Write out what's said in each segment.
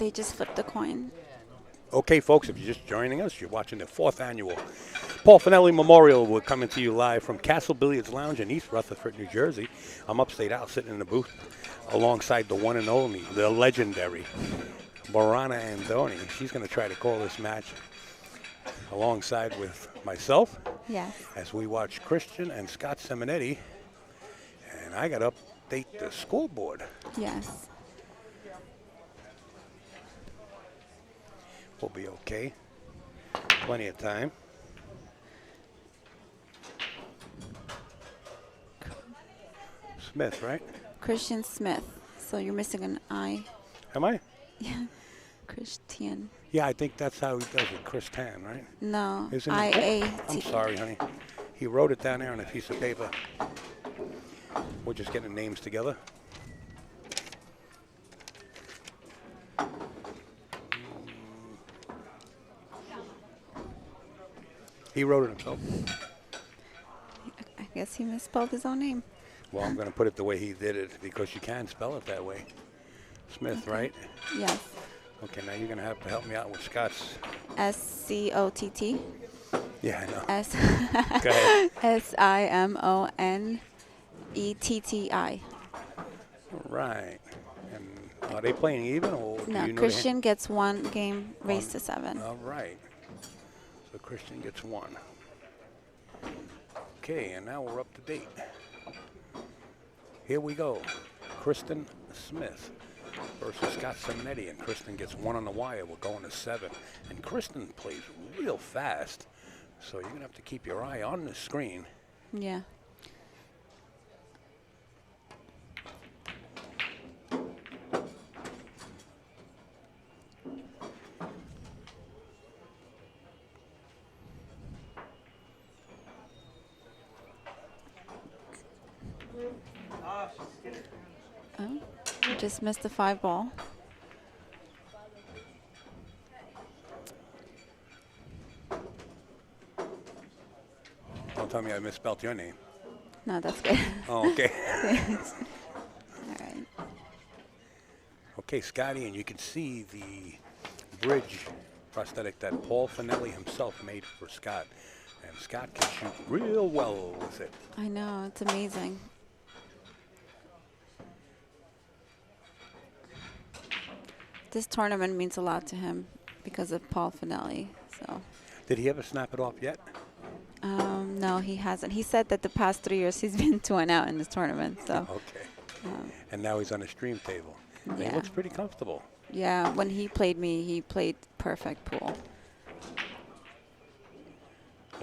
They just flipped the coin. Okay, folks, if you're just joining us, you're watching the 4th annual Paul Fanelli Memorial. We're coming to you live from Castle Billiards Lounge in East Rutherford, New Jersey. I'm upstate out sitting in the booth alongside the one and only, the legendary Morana Andoni. She's going to try to call this match alongside with myself. Yes. As we watch Christian and Scott Simonetti. And I got to update the scoreboard. Yes. We'll be okay. Plenty of time. Smith, right? Christian Smith. So you're missing an I. Am I? Yeah. Christian. Yeah, I think that's how he does it. Christian, right? No. Isn't it? I-A-T. I'm sorry, honey. He wrote it down there on a piece of paper. We're just getting names together. He wrote it himself. I guess he misspelled his own name. Well, I'm going to put it the way he did it because you can spell it that way. Smith, right? Yes. Okay, now you're going to have to help me out with Scott's. S-C-O-T-T. Yeah, I know. S. Go ahead. S-I-M-O-N-E-T-T-I. Right. And are they playing even? Or do No, you know Christian gets 1 game, race to 7. All right. So Christian gets 1. Okay, and now we're up to date. Here we go. Kristen Smith versus Scott Simonetti, and Kristen gets 1 on the wire. We're going to 7. And Kristen plays real fast, so you're going to have to keep your eye on the screen. Yeah. Oh, just missed the 5 ball. Don't tell me I misspelled your name. No, that's good. Oh, okay. All right. Okay, Scotty, and you can see the bridge prosthetic that Paul Fanelli himself made for Scott. And Scott can shoot real well with it. I know, it's amazing. This tournament means a lot to him because of Paul Fanelli. So. Did he ever snap it off yet? No, he hasn't. He said that the past 3 years he's been 2-0 in this tournament. So. Okay. And now he's on a stream table. And Yeah. he looks pretty comfortable. Yeah, when he played me, he played perfect pool.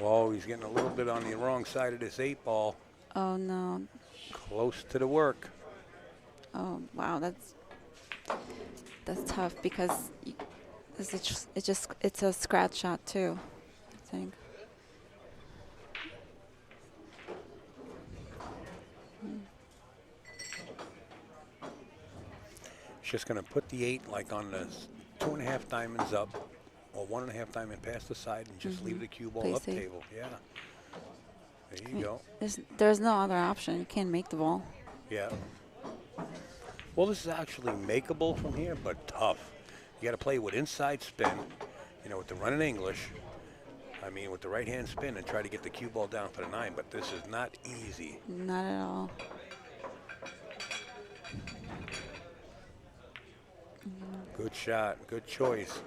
Oh, he's getting a little bit on the wrong side of this 8 ball. Oh no. Close to the work. Oh wow, that's tough because it's a scratch shot too, I think. He's just going to put the 8 like on the 2.5 diamonds up or 1.5 diamond past the side and just leave the cue ball Play up safe. table. Yeah. There you go. There's no other option. You can't make the ball. Yeah. Well, this is actually makeable from here, but tough. You got to play with inside spin, you know, with the run in English. I mean, with the right hand spin and try to get the cue ball down for the 9, but this is not easy. Not at all. Good shot. Good choice.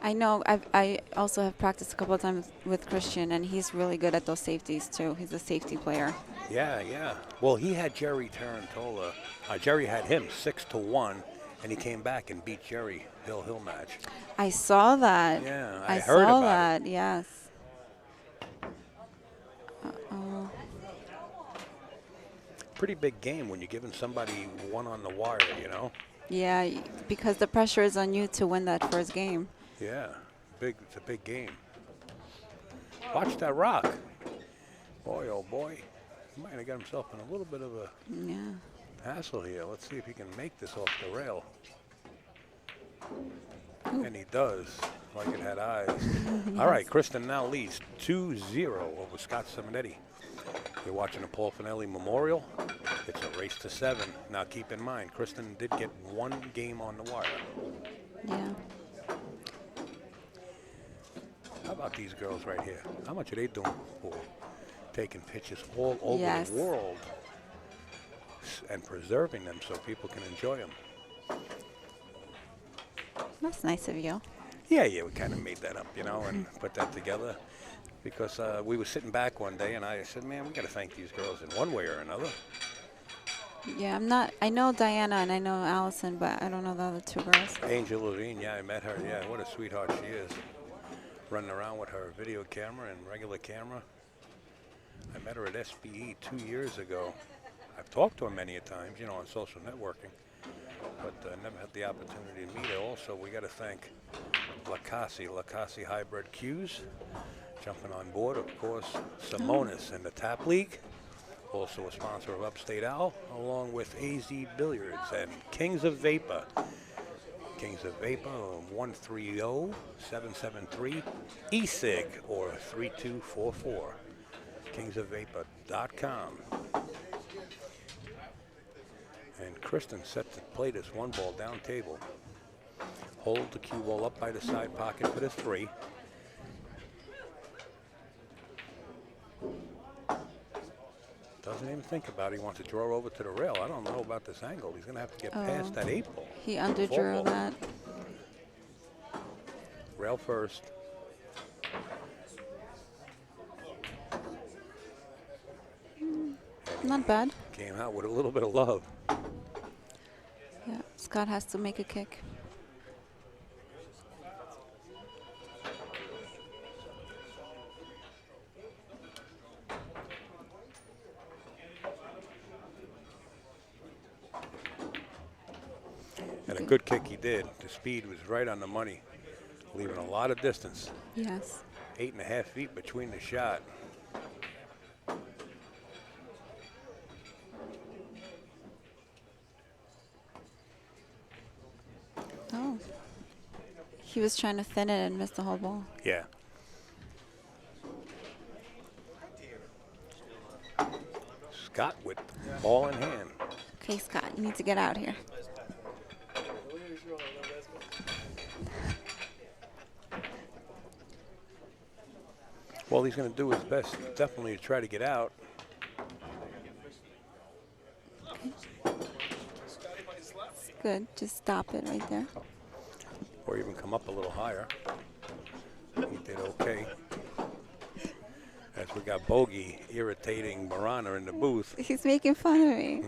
I know. I also have practiced a couple of times with Christian, and he's really good at those safeties too. He's a safety player. Yeah, yeah. Well, he had Jerry Tarantola. Jerry had him 6-1, and he came back and beat Jerry Hill match. I saw that. Yeah, I heard saw about that. it. Yes. Uh-oh. Pretty big game when you're giving somebody 1 on the wire, you know? Yeah, because the pressure is on you to win that first game. Yeah, it's a big game. Watch that rock. Boy, oh boy. He might have got himself in a little bit of a hassle here. Let's see if he can make this off the rail. Ooh. And he does, like it had eyes. All right, Kristen now leads 2-0 over Scott Simonetti. You're watching the Paul Fanelli Memorial. It's a race to 7. Now keep in mind, Kristen did get 1 game on the wire. Yeah. How about these girls right here? How much are they doing for taking pictures all over Yes. the world and preserving them so people can enjoy them? That's nice of you. Yeah, we kind of made that up, you know, and put that together because we were sitting back one day and I said, man, we got to thank these girls in one way or another. Yeah, I know Diana and I know Allison, but I don't know the other 2 girls. Angel Levine, yeah, I met her. Yeah, what a sweetheart she is. Running around with her video camera and regular camera. I met her at SBE 2 years ago. I've talked to her many a times, you know, on social networking, but never had the opportunity to meet her. Also, we got to thank Lacassi Hybrid Qs, jumping on board, of course, Simonetti in the Tap League, also a sponsor of Upstate Owl, along with AZ Billiards and Kings of Vapor. Kings of Vapor, 130-773-ESIG or 3244. KingsofVapor.com. And Kristen set to play this 1-ball down table. Hold the cue ball up by the side pocket for the 3. Doesn't even think about it. He wants to draw over to the rail. I don't know about this angle. He's going to have to get past that 8 ball. He underdrew that. Rail first. Not bad. Came out with a little bit of love. Yeah, Scott has to make a kick. And a good kick he did. The speed was right on the money, leaving a lot of distance. Yes. 8.5 feet between the shot. Oh. He was trying to thin it and missed the whole ball. Yeah. Scott with the ball in hand. Okay, Scott, you need to get out here. Well, he's going to do his best, definitely, to try to get out. It's good. Just stop it right there. Or even come up a little higher. He did okay. As we got Bogey irritating Marana in the booth. He's making fun of me.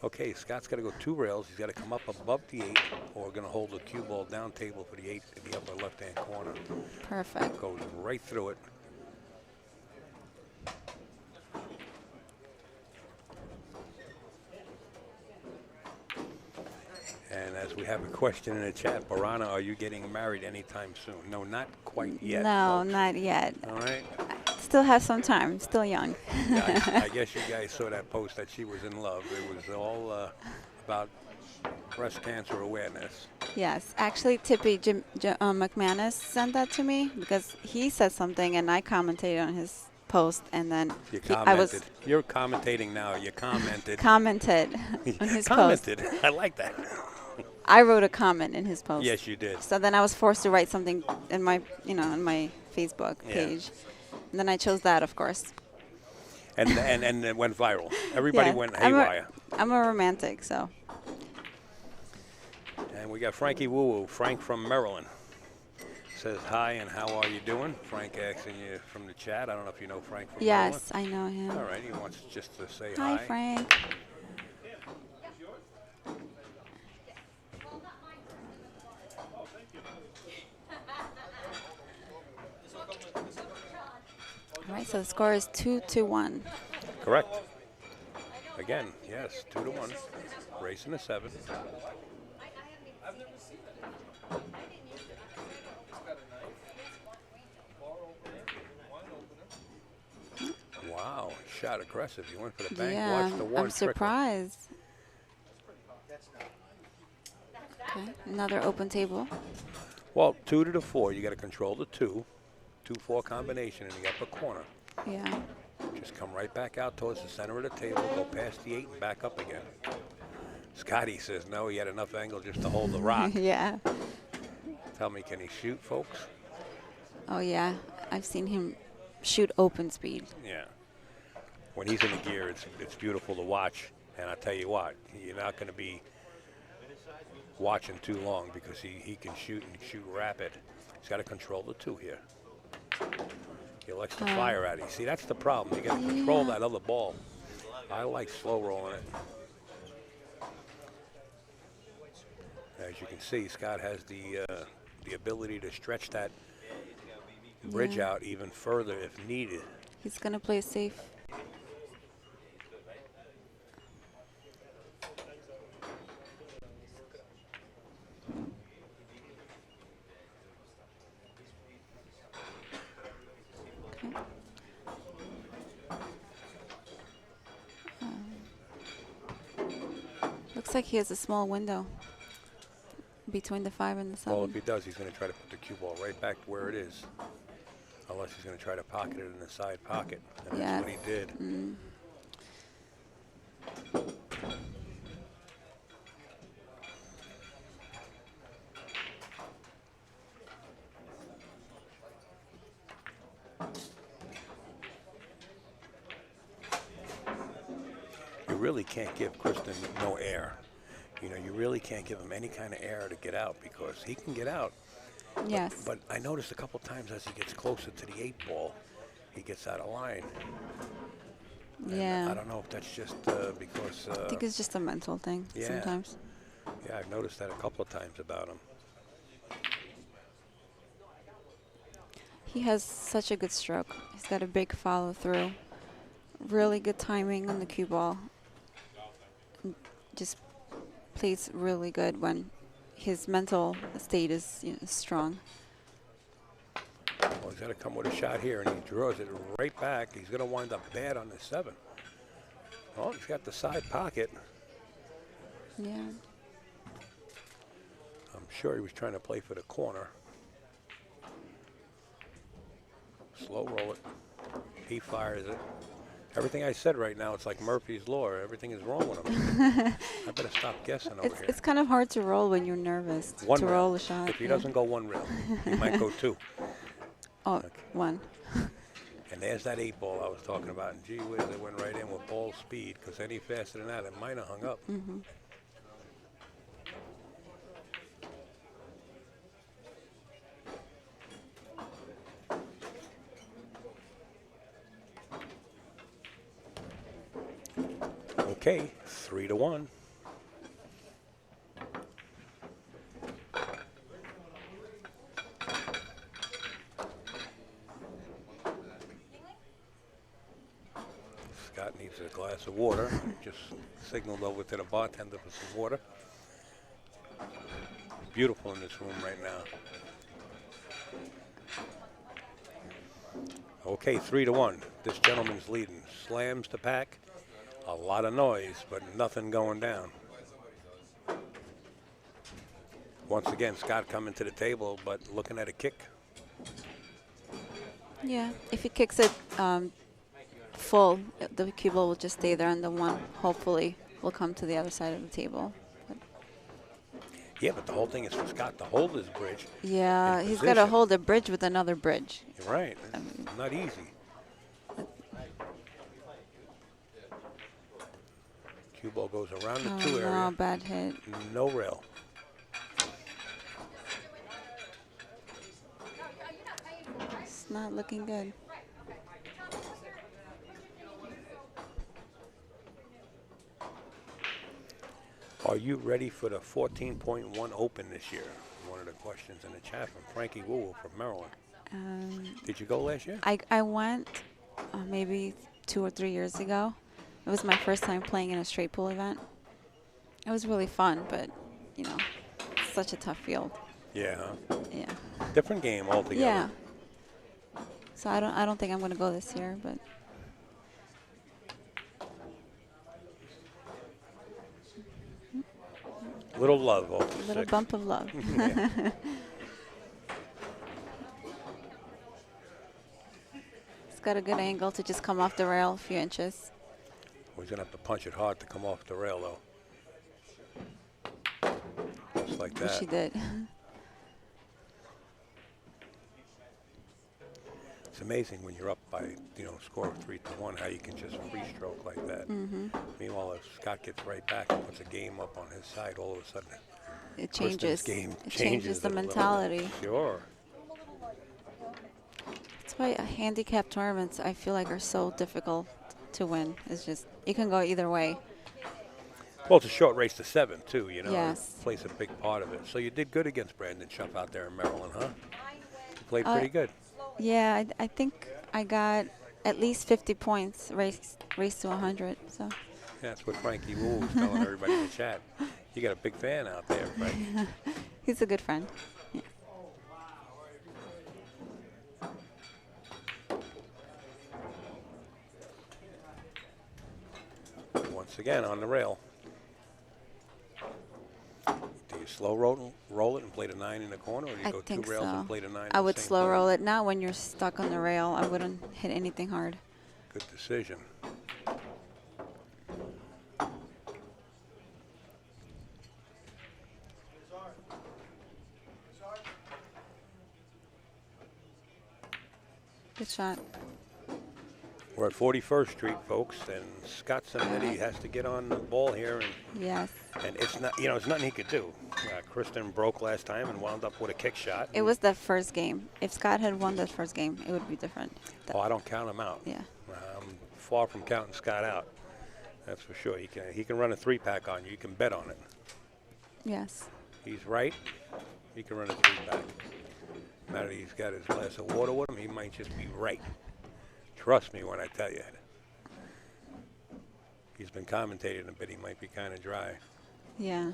Okay, Scott's got to go 2 rails. He's got to come up above the 8, or we're going to hold the cue ball down table for the 8 in the upper left-hand corner. Perfect. Goes right through it. And as we have a question in the chat, Barana, are you getting married anytime soon? No, not quite yet. No, folks. not yet. All right. Still have some time. Still young. Yeah, I guess you guys saw that post that she was in love. It was all about breast cancer awareness. Yes. Actually, Tippy McManus sent that to me because he said something and I commented on his post, and then You commented. You're commentating now. You commented. commented on his Commented. post. I like that. I wrote a comment in his post. Yes, you did. So then I was forced to write something in my, on my Facebook page. And then I chose that, of course. And it went viral. Everybody went haywire. I'm a romantic, so. And we got Frankie Woo Woo, Frank from Maryland. Says hi and how are you doing? Frank asking you from the chat. I don't know if you know Frank from Maryland. Yes, I know him. All right, he wants just to say hi. Hi, Frank. All right, so the score is 2-1. Correct. Again, yes, 2-1. Racing to 7. Wow, shot aggressive. You went for the bank. Yeah, Watch the one. I'm surprised. Okay, another open table. Well, 2 to the 4. You got to control the 2. 2-4 combination in the upper corner. Yeah. Just come right back out towards the center of the table, go past the 8 and back up again. Scotty says no, he had enough angle just to hold the rock. Yeah. Tell me, can he shoot, folks? Oh, yeah. I've seen him shoot open speed. Yeah. When he's in the gear, it's beautiful to watch. And I tell you what, you're not going to be watching too long because he can shoot and shoot rapid. He's got to control the 2 here. He likes to fire at it. See, that's the problem. You got to control that other ball. I like slow rolling it. As you can see, Scott has the ability to stretch that bridge out even further if needed. He's going to play safe. Looks like he has a small window between the 5 and the 7. Well, if he does, he's going to try to put the cue ball right back to where it is. Unless he's going to try to pocket it in the side pocket. And that's what he did. You really can't give Kristen no air. You know, you really can't give him any kind of air to get out because he can get out. Yes. But I noticed a couple times as he gets closer to the 8 ball, he gets out of line. Yeah. And I don't know if that's just because... I think it's just a mental thing sometimes. Yeah, I've noticed that a couple of times about him. He has such a good stroke. He's got a big follow through. Really good timing on the cue ball. Just plays really good when his mental state is strong. Well, he's got to come with a shot here, and he draws it right back. He's going to wind up bad on the 7. Oh, he's got the side pocket. Yeah. I'm sure he was trying to play for the corner. Slow roll it. He fires it. Everything I said right now, it's like Murphy's Law. Everything is wrong with him. I better stop guessing over here. It's kind of hard to roll when you're nervous to roll a shot. If he doesn't go 1 rail, he might go 2. Oh, okay. 1. And there's that 8 ball I was talking about. And gee whiz, it went right in with ball speed because any faster than that, it might have hung up. Okay, 3-1. Scott needs a glass of water. Just signaled over to the bartender for some water. Beautiful in this room right now. Okay, 3-1. This gentleman's leading. Slams the pack. A lot of noise, but nothing going down. Once again, Scott coming to the table, but looking at a kick. Yeah, if he kicks it full, the cue ball will just stay there, and the 1 hopefully will come to the other side of the table. But yeah, but the whole thing is for Scott to hold his bridge. yeah, he's got to hold a bridge with another bridge. You're right. It's not easy. Cue ball goes around the 2 area. No, bad hit. No rail. It's not looking good. Are you ready for the 14.1 Open this year? One of the questions in the chat from Frankie Wu from Maryland. Did you go last year? I went maybe 2 or 3 years ago. It was my first time playing in a straight pool event. It was really fun, but, you know, it's such a tough field. Yeah. Yeah. Different game altogether. Yeah. So I don't think I'm going to go this year, but Little love off the little 6. bump of love. got a good angle to just come off the rail a few inches. Well, he's going to have to punch it hard to come off the rail, though. Just like Which that. he did. It's amazing when you're up by, score of 3-1, how you can just free stroke like that. Meanwhile, if Scott gets right back and puts a game up on his side, all of a sudden It Kristen's changes. game It changes changes the it a little bit. mentality. Sure. That's why handicap tournaments, I feel like, are so difficult to win. It's just, you can go either way. Well, it's a short race to 7, too, Yes. It plays a big part of it. So you did good against Brandon Schuff out there in Maryland, huh? You played pretty good. Yeah, I think I got at least 50 points, race to 100. So. Yeah, that's what Frankie Wu was telling everybody in the chat. You got a big fan out there, Frankie. He's a good friend. Yeah. Once again, on the rail. Do you slow roll it and play the 9 in the corner, or do you go 2 rails and play the 9 I in the would same slow corner? roll it. Not when you're stuck on the rail. I wouldn't hit anything hard. Good decision. Good shot. We're at 41st Street, folks, and Scott Simonetti has to get on the ball here, Yes. and it's not, it's nothing he could do. Kristen broke last time and wound up with a kick shot. It was the first game. If Scott had won the first game, it would be different. Oh, I don't count him out. Yeah. I'm far from counting Scott out. That's for sure. He can run a 3-pack on you. You can bet on it. Yes. He's right. He can run a 3-pack. Now that he's got his glass of water with him, he might just be right. Trust me when I tell you. He's been commentating a bit. He might be kind of dry. Yeah.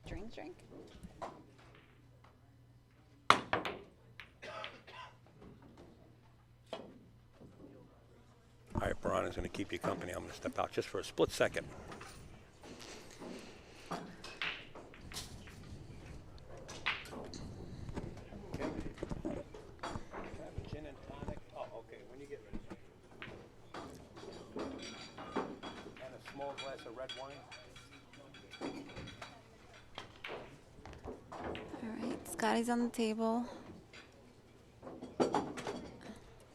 Drink. All right, Piranha's going to keep you company. I'm going to step out just for a split second. Gin and tonic. Oh, okay. When you get ready. And a small glass of red wine. All right. Scotty's on the table.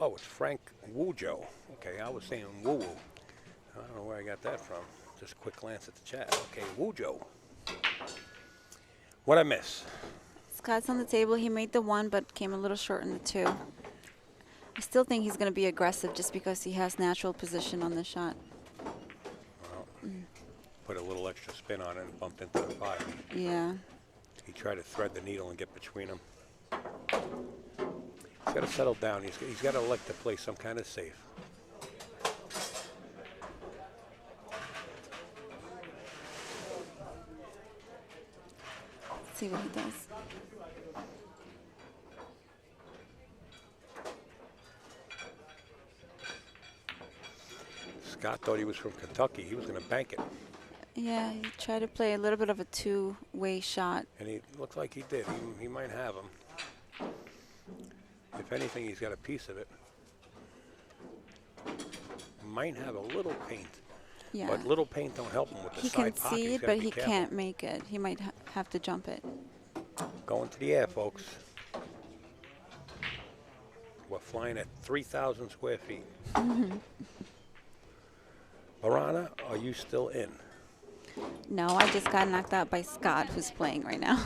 Oh, it's Frank Wujo. Okay, I was saying Woo Woo. I don't know where I got that from. Just a quick glance at the chat. Okay, Wujo. What'd I miss? Scott's on the table. He made the 1, but came a little short in the 2. I still think he's going to be aggressive just because he has natural position on the shot. Well, put a little extra spin on it and bumped into the 5. Yeah. He tried to thread the needle and get between them. He's got to settle down. He's got to elect to play some kind of safe. Let's see what he does. Scott thought he was from Kentucky. He was going to bank it. Yeah, he tried to play a little bit of a 2-way shot. And he looked like he did. He might have him. If anything, he's got a piece of it. Might have a little paint. Yeah. But little paint don't help him with the He side can pocket. see He's it, gotta but be he careful. can't make it. He might have to jump it. Going to the air, folks. We're flying at 3,000 square feet. Piranha, are you still in? No, I just got knocked out by Scott, who's playing right now.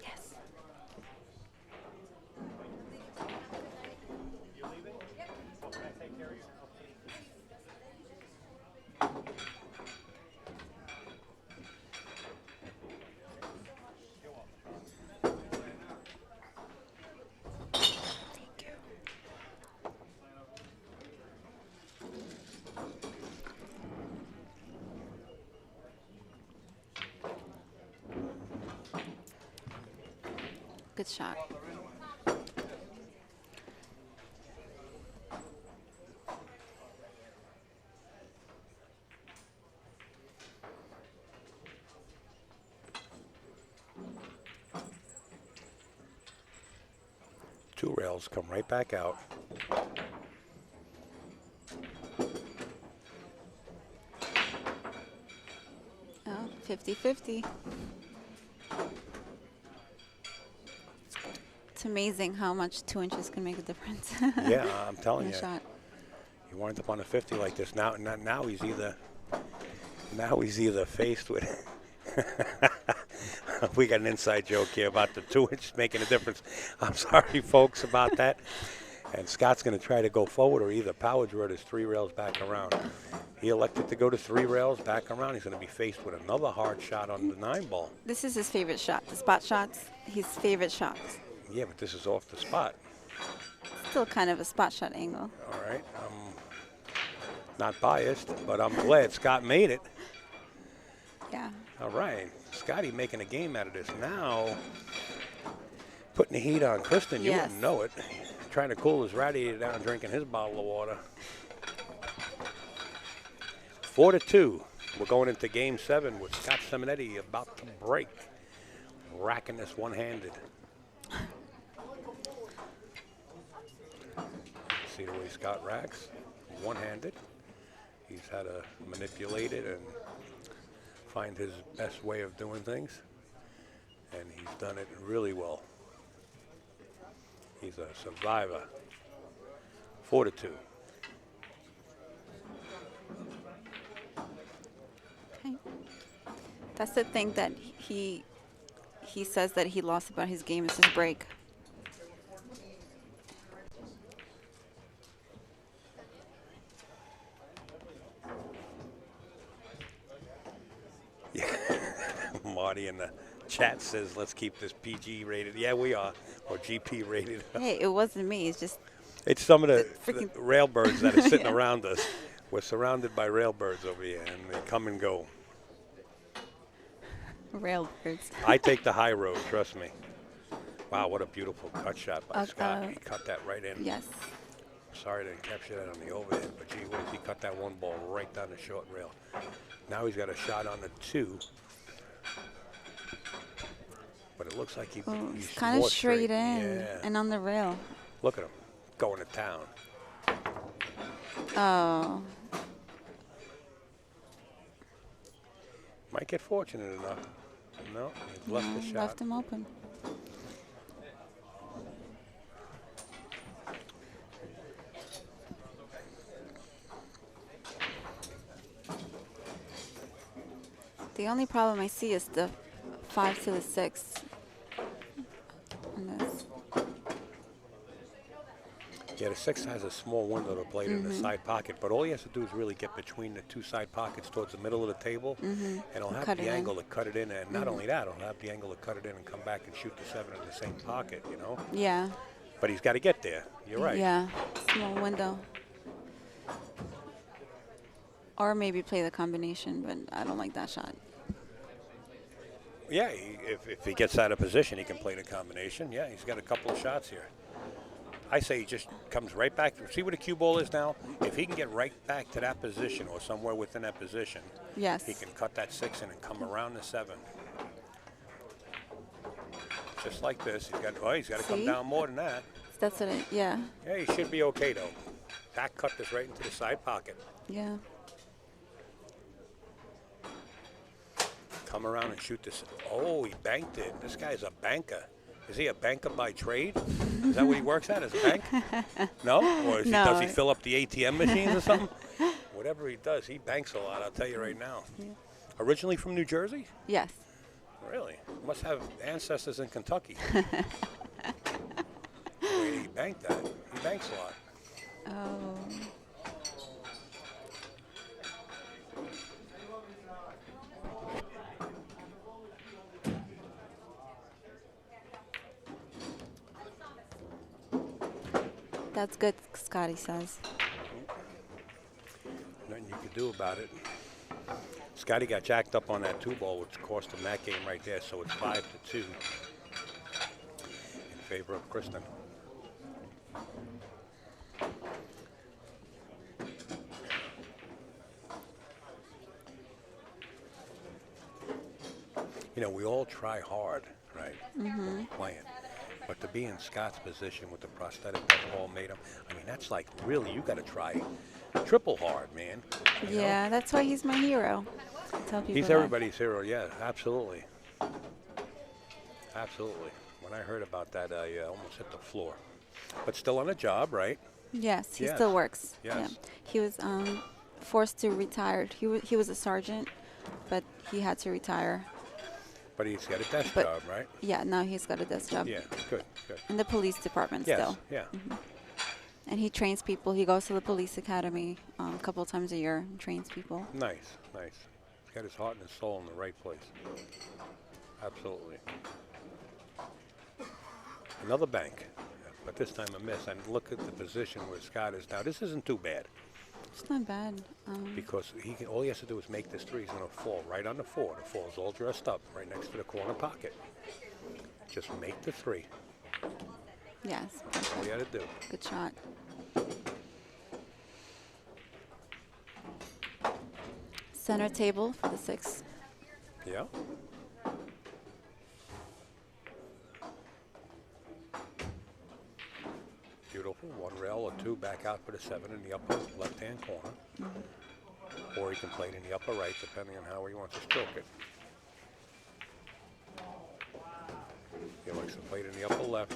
Yes. Good shot. Two rails come right back out. Oh, 50-50. It's amazing how much 2 inches can make a difference. Yeah, I'm telling in you. a shot. He winds up on a 50 like this. Now he's either faced with. We got an inside joke here about the 2 inches making a difference. I'm sorry, folks, about that. And Scott's going to try to go forward or either power draw his 3 rails back around. He elected to go to 3 rails back around. He's going to be faced with another hard shot on the 9 ball. This is his favorite shot. The spot shots, his favorite shots. Yeah, but this is off the spot. Still kind of a spot shot angle. All right. I'm not biased, but I'm glad Scott made it. Yeah. All right. Scotty making a game out of this. Now, putting the heat on Kristen, you Yes. wouldn't know it. Trying to cool his radiator down, drinking his bottle of water. 4-2. We're going into game 7 with Scott Simonetti about to break. Racking this one-handed. See the way Scott racks? One-handed. He's had to manipulate it and find his best way of doing things. And he's done it really well. He's a survivor. 4-2. Okay. That's the thing that he says that he lost about his game is his break. Yeah. Marty in the chat says, let's keep this PG rated. Yeah, we are. Or GP rated. Hey, it wasn't me. It's just It's some of the freaking railbirds that are sitting Yeah. around us. We're surrounded by railbirds over here, and they come and go. railbirds. I take the high road, trust me. Wow, what a beautiful cut shot by Scott. He cut that right in. Yes. Sorry I didn't capture that on the overhead, but gee whiz, he cut that one ball right down the short rail. Now he's got a shot on the 2. But it looks like he's Kind of more straight in Yeah. and on the rail. Look at him going to town. Oh. Might get fortunate enough. No, he's left the shot. Left him open. The only problem I see is the 5 to the 6. On this. Yeah, the 6 has a small window to play it in the side pocket, but all he has to do is really get between the 2 side pockets towards the middle of the table, and he'll have Cut the it in. angle to cut it in. And not only that, he'll have the angle to cut it in and come back and shoot the 7 in the same pocket, you know? Yeah. But he's got to get there. You're right. Yeah. Small window. Or maybe play the combination, but I don't like that shot. Yeah, if he gets out of position, he can play the combination. Yeah, he's got a couple of shots here. I say he just comes right back. See where the cue ball is now? If he can get right back to that position or somewhere within that position, Yes. he can cut that 6 in and come around the 7. Just like this. He's got to come See? down more than that. That's what yeah. Yeah, he should be okay, though. Back cut this right into the side pocket. Yeah. Come around and shoot this. Oh, he banked it. This guy's a banker. Is he a banker by trade? Is that what he works at, as a bank? No? Or No. does he fill up the ATM machines or something? Whatever he does, he banks a lot, I'll tell you right now. Yeah. Originally from New Jersey? Yes. Really? Must have ancestors in Kentucky. The way he banked that. He banks a lot. Oh. That's good, Scotty says. Nothing you could do about it. Scotty got jacked up on that 2 ball, which cost him that game right there, so it's 5-2. favor of Kristen. You know, we all try hard, right? Playing. But to be in Scott's position with the prosthetic that Paul made him, I mean, that's like really, you got to try triple hard, man. You Yeah, know? that's why he's my hero. I tell people He's that. everybody's hero, yeah, absolutely. Absolutely. When I heard about that, I almost hit the floor. But still on a job, right? Yes, he Yes. still works. Yes. Yeah. He was forced to retire. He was a sergeant, but he had to retire. But he's got a desk But- job, right? Yeah, now he's got a desk job Yeah, good, good. in the police department Yes, still. yeah. And he trains people. He goes to the police academy a couple times a year and trains people. Nice, nice. He's got his heart and his soul in the right place. Absolutely. Another bank, but this time a miss. And look at the position where Scott is now. This isn't too bad It's not bad. because all he has to do is make this three. He's going to fall right on the four. The four is all dressed up right next to the corner pocket. Just make the three. Yes, That's all you got to do. good shot. Center table for the 6. Yeah. Beautiful. One rail or two back out for the 7 in the upper left-hand corner. Or he can play it in the upper right, depending on how he wants to stroke it. He likes to play it in the upper left.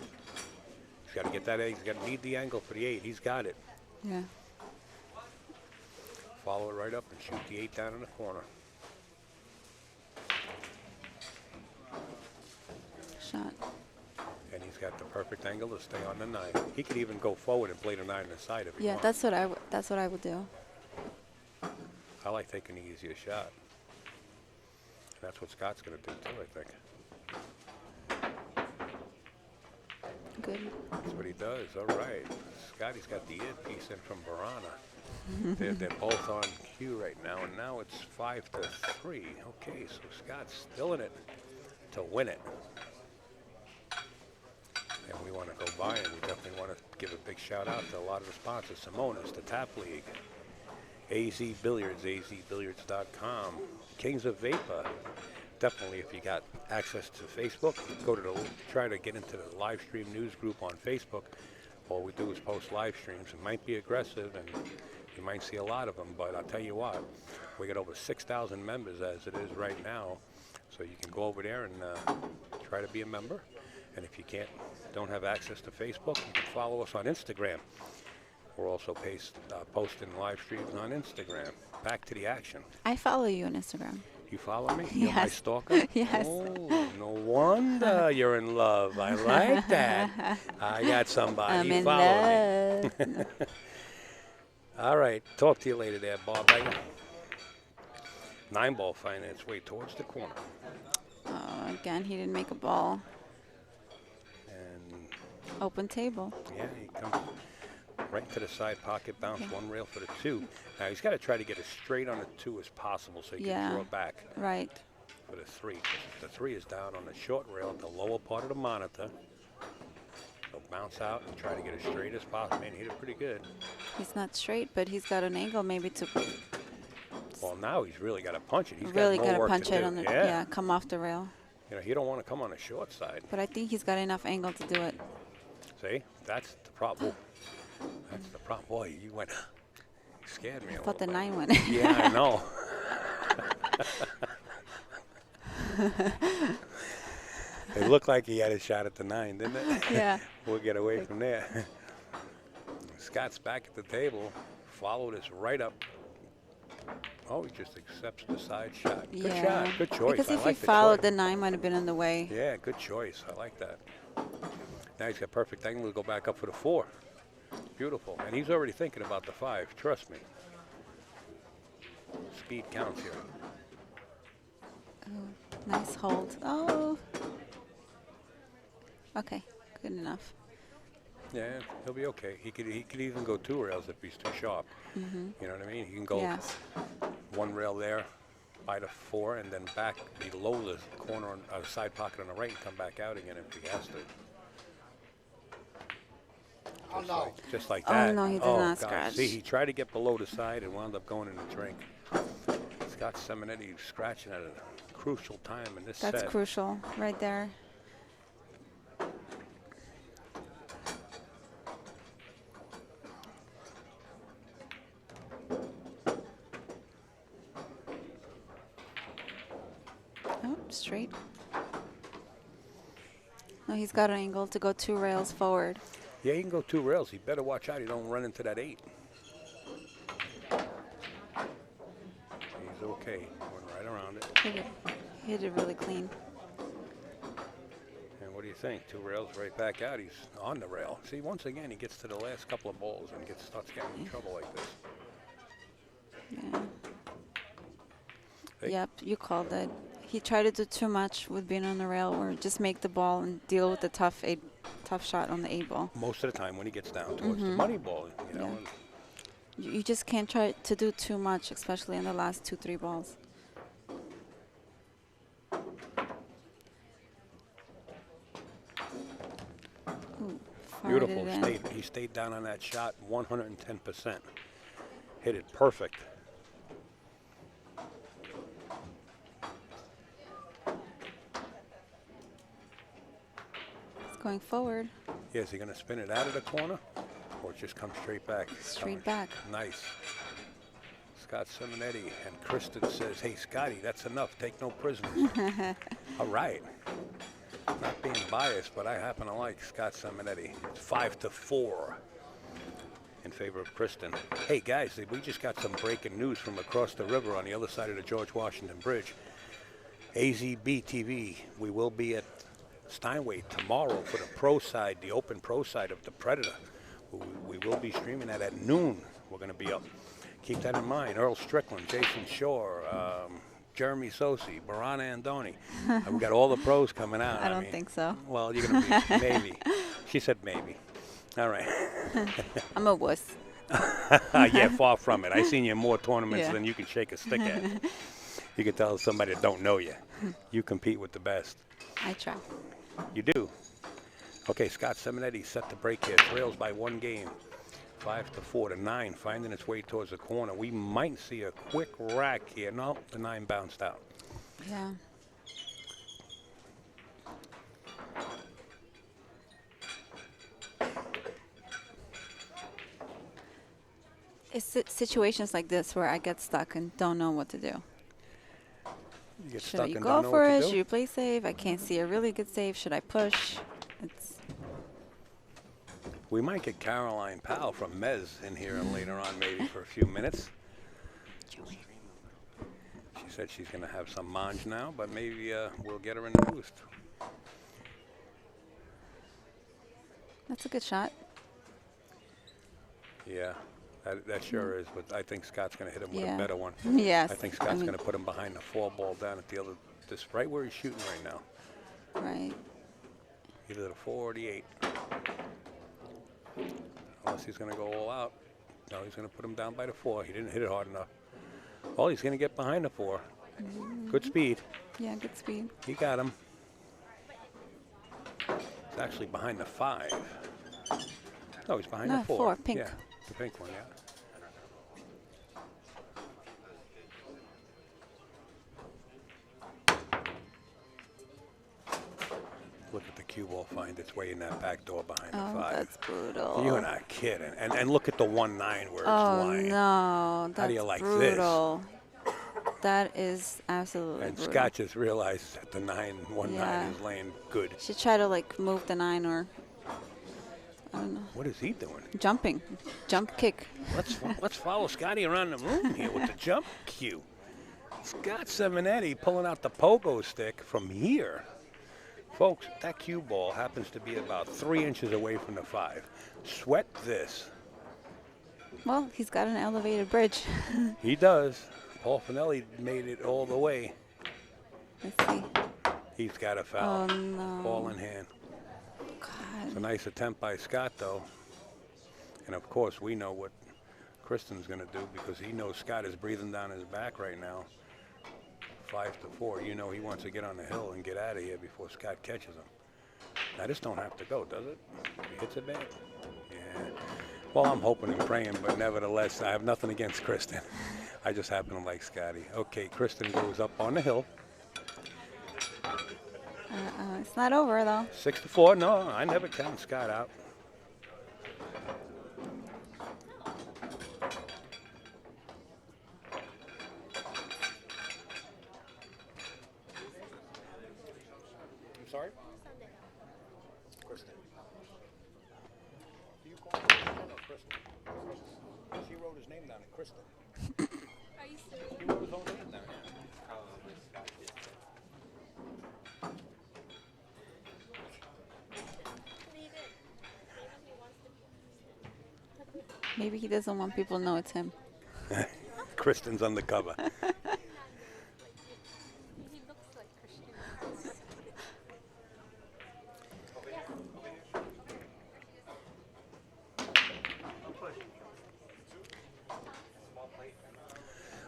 He's got to get that 8. He's got to need the angle for the 8. He's got it. Yeah. Follow it right up and shoot the 8 down in the corner. Shot. And he's got the perfect angle to stay on the 9. He could even go forward and play the 9 on the side if he Yeah, wants. that's what I would do. I like taking the easiest shot. That's what Scott's going to do too, I think. Good. That's what he does. All right. Scotty's got the earpiece in from Barana. They're both on cue right now, and now it's 5-3. Okay, so Scott's still in it to win it. And we want to go by, and we definitely want to give a big shout out to a lot of the sponsors. Simonetti, the Tap League, AZ Billiards, AZBilliards.com, Kings of Vapor. Definitely, if you got access to Facebook, go to try to get into the live stream news group on Facebook. All we do is post live streams. It might be aggressive, and you might see a lot of them, but I'll tell you what, we got over 6,000 members as it is right now. So you can go over there and try to be a member. And if you don't have access to Facebook, you can follow us on Instagram. We're also posting live streams on Instagram. Back to the action. I follow you on Instagram. You follow me? You're my Yes. stalker? Yes. Oh, no wonder you're in love. I like that. I got somebody I'm in following me. love. All right. Talk to you later there, Bob. 9-ball finding its way towards the corner. Again, he didn't make a ball. And, Open table. yeah, he comes right into the side pocket, bounce one rail for the 2. Now, he's got to try to get as straight on the 2 as possible so he can draw back Right. for the 3. The 3 is down on the short rail at the lower part of the monitor. So bounce out and try to get as straight as possible. Man, he hit it pretty good. He's not straight, but he's got an angle maybe to Well, now he's really got to punch it. He's really got got more to work punch to it do. on the Yeah. come off the rail. You know, you don't want to come on the short side. But I think he's got enough angle to do it. See, that's the problem. That's the problem. Boy, you went. You scared me a Thought the little bit. 9 went. Yeah, I know. It looked like he had a shot at the 9, didn't it? Yeah. We'll get away from there. Scott's back at the table. Followed us right up. Oh, he just accepts the side shot. Good shot. Good choice. Because I if like he the followed, choice. the 9 might have been in the way. Yeah, good choice. I like that. Now he's got perfect angle to go back up for the 4. Beautiful. And he's already thinking about the 5. Trust me. Speed counts here. Nice hold. Oh. Okay. Good enough. Yeah, he'll be okay. He could even go 2 rails if he's too sharp. You know what I mean? He can go Yeah. 1 rail there by the 4 and then back below the corner on side pocket on the right and come back out again if he has to. Just like Oh, that. no, he did Oh, not God. scratch. See, he tried to get below the side and wound up going in the drink. Scott Simonetti scratching at a crucial time in this That's set. crucial right there. Oh, straight. No, he's got an angle to go 2 rails forward. Yeah, he can go 2 rails. He better watch out he don't run into that 8. He's okay. Went right around it. Hit it really clean. And what do you think? 2 rails right back out. He's on the rail. See, once again, he gets to the last couple of balls and starts getting in trouble like this. Yeah. Hey. Yep, you called it. He tried to do too much with being on the rail, or just make the ball and deal with the tough shot on the 8 ball. Most of the time when he gets down towards the money ball, you know. Yeah. You just can't try to do too much, especially in the last 2-3 balls. Ooh, Beautiful. He stayed down on that shot 110%. Hit it perfect. It's going forward. Yeah, is he going to spin it out of the corner or just come straight back? Straight back. Nice. Scott Simonetti, and Kristen says, hey, Scotty, that's enough. Take no prisoners. All right. Not being biased, but I happen to like Scott Simonetti. 5-4 in favor of Kristen. Hey, guys, we just got some breaking news from across the river on the other side of the George Washington Bridge. AZBtv, we will be at Steinway tomorrow for the pro side, the open pro side of the Predator. We will be streaming that at noon. We're going to be up. Keep that in mind. Earl Strickland, Jason Shore, Jeremy Sosi, Baran Andoni. We got all the pros coming out. I don't think so. Well, you're going to be maybe. She said maybe. All right. I'm a wuss. Yeah, far from it. I've seen you in more tournaments Yeah. than you can shake a stick at. You can tell somebody that don't know you. You compete with the best. I try. You do. Okay, Scott Simonetti set the break here. Trails by 1 game. 5-4 to 9, finding its way towards the corner. We might see a quick rack here. No, the 9 bounced out. Yeah. It's situations like this where I get stuck and don't know what to do. You get Should stuck you and go don't know for what it? to Should do. you play safe? I can't see a really good save. Should I push? It's We might get Caroline Powell from Mez in here later on, maybe for a few minutes. She said she's going to have some mange now, but maybe we'll get her in the boost. That's a good shot. Yeah, that sure is. But I think Scott's going to hit him with Yeah. a better one. Yes. I think Scott's going to put him behind the 4 ball down at the other, this right where he's shooting right now. Right. Either the 4 or the 8. Unless he's going to go all out. No, he's going to put him down by the 4. He didn't hit it hard enough. Oh, he's going to get behind the 4. Good speed. Yeah, good speed. He got him. It's actually behind the 5. No, he's behind No, the 4. 4, pink. Yeah, the pink one, yeah. Look at the cue ball find its way in that back door behind the 5. That's brutal. You're not kidding. And look at the 1-9 where it's Oh, lying. no. That's How do you like brutal. That is absolutely And brutal. Scott just realized that the 1-9 Yeah. is laying good. Should try to, like, move the 9 or, I don't know, What is he doing? jumping. Jump kick. Let's follow Scotty around the room here with the jump cue. Scott Simonetti pulling out the pogo stick from here. Folks, that cue ball happens to be about 3 inches away from the 5. Sweat this. Well, he's got an elevated bridge. He does. Paul Fanelli made it all the way. Let's see. He's got a foul. Oh, no. Ball in hand. It's a God. nice attempt by Scott, though. And, of course, we know what Kristen's going to do because he knows Scott is breathing down his back right now. 5-4. You know he wants to get on the hill and get out of here before Scott catches him. Now, this don't have to go, does it? He hits it back. Yeah. Well, I'm hoping and praying, but nevertheless, I have nothing against Kristen. I just happen to like Scotty. Okay, Kristen goes up on the hill. It's not over, though. 6-4. No, I never count Scott out. I'm sorry? Kristen. Do you call her? No, Kristen. She wrote his name down, Kristen. Are you serious? He wrote his own name down. Maybe he doesn't want people to know it's him. Kristen's undercover. He looks like Christian.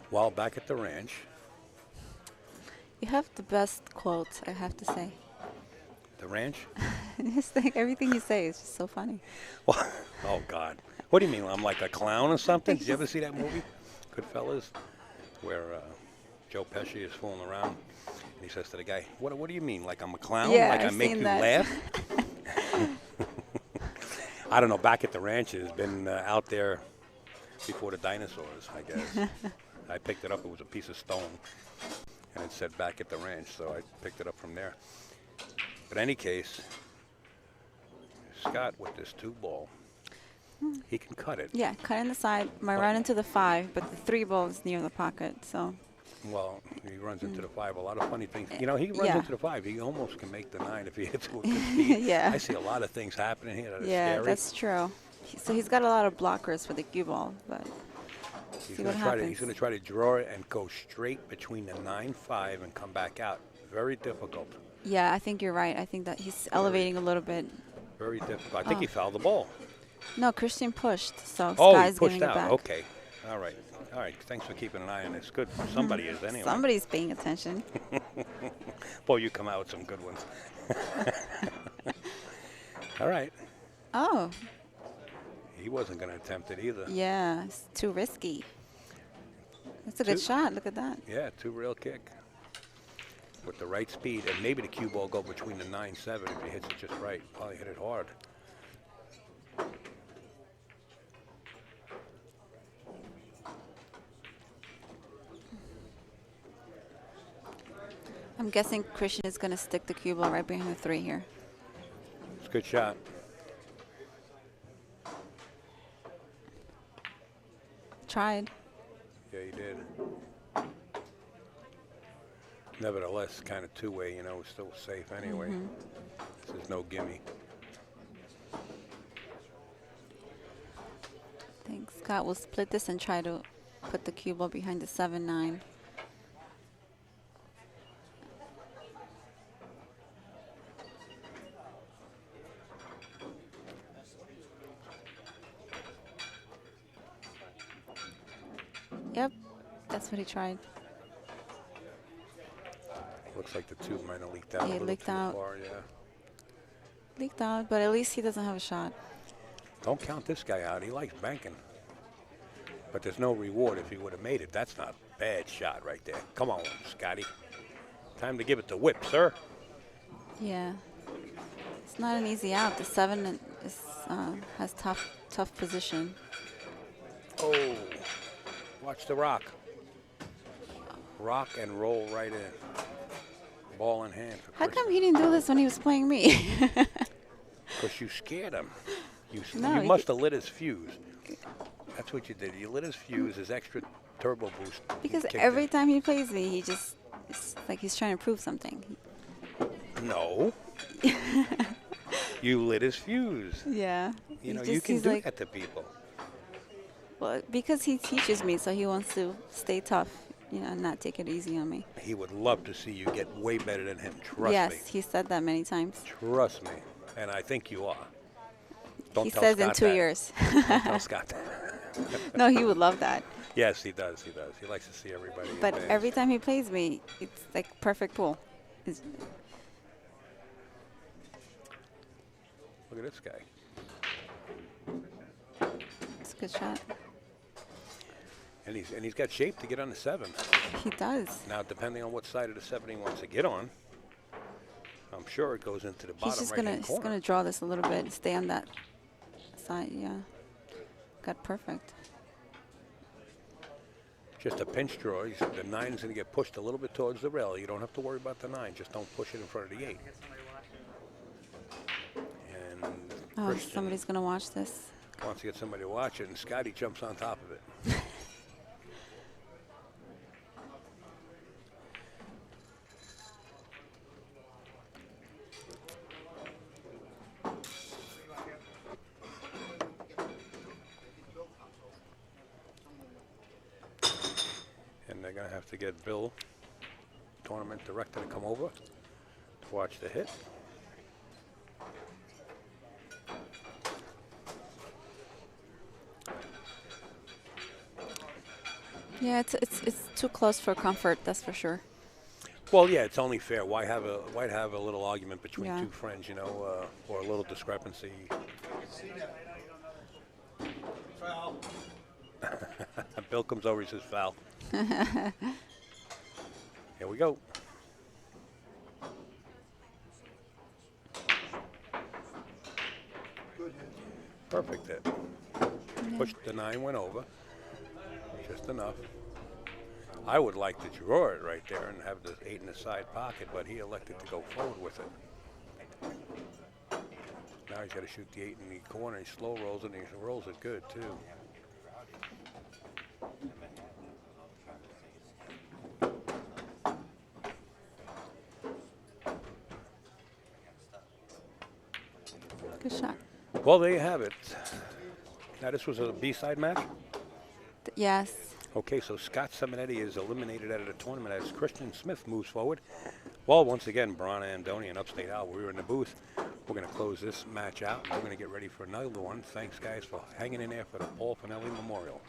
While back at the ranch, You have the best quotes, I have to say. the ranch. Just like everything you say is just so funny. Well, oh God, what do you mean? I'm like a clown or something? Did you ever see that movie, Goodfellas, where Joe Pesci is fooling around and he says to the guy, "What do you mean? Like I'm a clown? Yeah, like I I've make seen you that. laugh?" I don't know. Back at the ranch, it has been out there before the dinosaurs, I guess. I picked it up. It was a piece of stone, and it said "back at the ranch," so I picked it up from there. But in any case, Scott with this 2-ball, he can cut it. Yeah, cut in the side. Might run into the 5, but the 3 ball is near the pocket, so. Well, he runs into the 5. A lot of funny things. You know, he runs Yeah. into the 5. He almost can make the 9 if he hits it with good speed. Yeah. I see a lot of things happening here that are Yeah, scary. that's true. So he's got a lot of blockers for the cue ball, but He's see going what to happens. he's going to try to draw it and go straight between the 9-5 and come back out. Very difficult. yeah, I think you're right. I think that he's elevating a little bit. Very difficult. I think he fouled the ball. No, Christian pushed, so Oh, he Sky's pushed giving it out. back. Okay. All right. All right. Thanks for keeping an eye on this. Good. Somebody is anyway. Somebody's paying attention. Boy, you come out with some good ones. All right. Oh, He wasn't going to attempt it either. yeah, it's too risky. That's a good Two- shot. Look at that. Yeah, 2-rail kick with the right speed, and maybe the cue ball go between the 9-7 if he hits it just right. Probably hit it hard. I'm guessing Christian is going to stick the cue ball right behind the 3 here. It's a good shot. Tried. Yeah, he did. Nevertheless, kind of two-way, you know, still safe anyway. This is no gimme. I think Scott will split this and try to put the cue ball behind the 7-9. Yep, that's what he tried. Looks like the tube might have leaked out Yeah, a little leaked too out. far, yeah. Leaked out, but at least he doesn't have a shot. Don't count this guy out. He likes banking. But there's no reward if he would have made it. That's not a bad shot right there. Come on, Scotty. Time to give it to Whip, sir. Yeah, it's not an easy out. The 7 is has tough position. Oh, watch the rock. Rock and roll right in. Ball in hand. How come he didn't do this when he was playing me? Because you scared him. No, You he must have lit his fuse. That's what you did. You lit his fuse, his extra turbo boost. Because kicked every in. time he plays me, he just it's like he's trying to prove something. No. You lit his fuse. Yeah. You know, you can do that to people. Well, because he teaches me, so he wants to stay tough, you know, and not take it easy on me. He would love to see you get way better than him. Trust Yes, me. he said that many times. Trust me. And I think you are. Don't He tell says in Scott 2 that. years. Don't tell Scott that. No, he would love that. Yes, he does. He does. He likes to see everybody. But advance. every time he plays me, it's like perfect pool. It's, Look at this guy. Good shot. And he's got shape to get on the 7. He does. Now, depending on what side of the 7 he wants to get on, I'm sure it goes into the He's bottom just right-hand he's corner. gonna draw this a little bit and stay on that side. Yeah. Got perfect. Just a pinch draw. The 9 is going to get pushed a little bit towards the rail. You don't have to worry about the 9. Just don't push it in front of the 8. And Oh, Christian somebody's gonna watch this. wants to get somebody to watch it, and Scotty jumps on top of it. And they're going to have to get Bill, tournament director, to come over to watch the hit. Yeah, it's too close for comfort. That's for sure. Well, yeah, it's only fair. Why have a little argument between Yeah. two friends, you know, or a little discrepancy? Bill comes over, he says foul. Here we go. Perfect hit. Pushed the 9, went over. Just enough. I would like to draw it right there and have the 8 in the side pocket, but he elected to go forward with it. Now he's got to shoot the 8 in the corner. He slow rolls it, and he rolls it good, too. Good shot. Well, there you have it. Now, this was a B-side match? Yes. Okay, so Scott Simonetti is eliminated out of the tournament as Christian Smith moves forward. Well, once again, Brana Andoni and Upstate Al, we were in the booth. We're going to close this match out. We're going to get ready for another one. Thanks, guys, for hanging in there for the Paul Fanelli Memorial.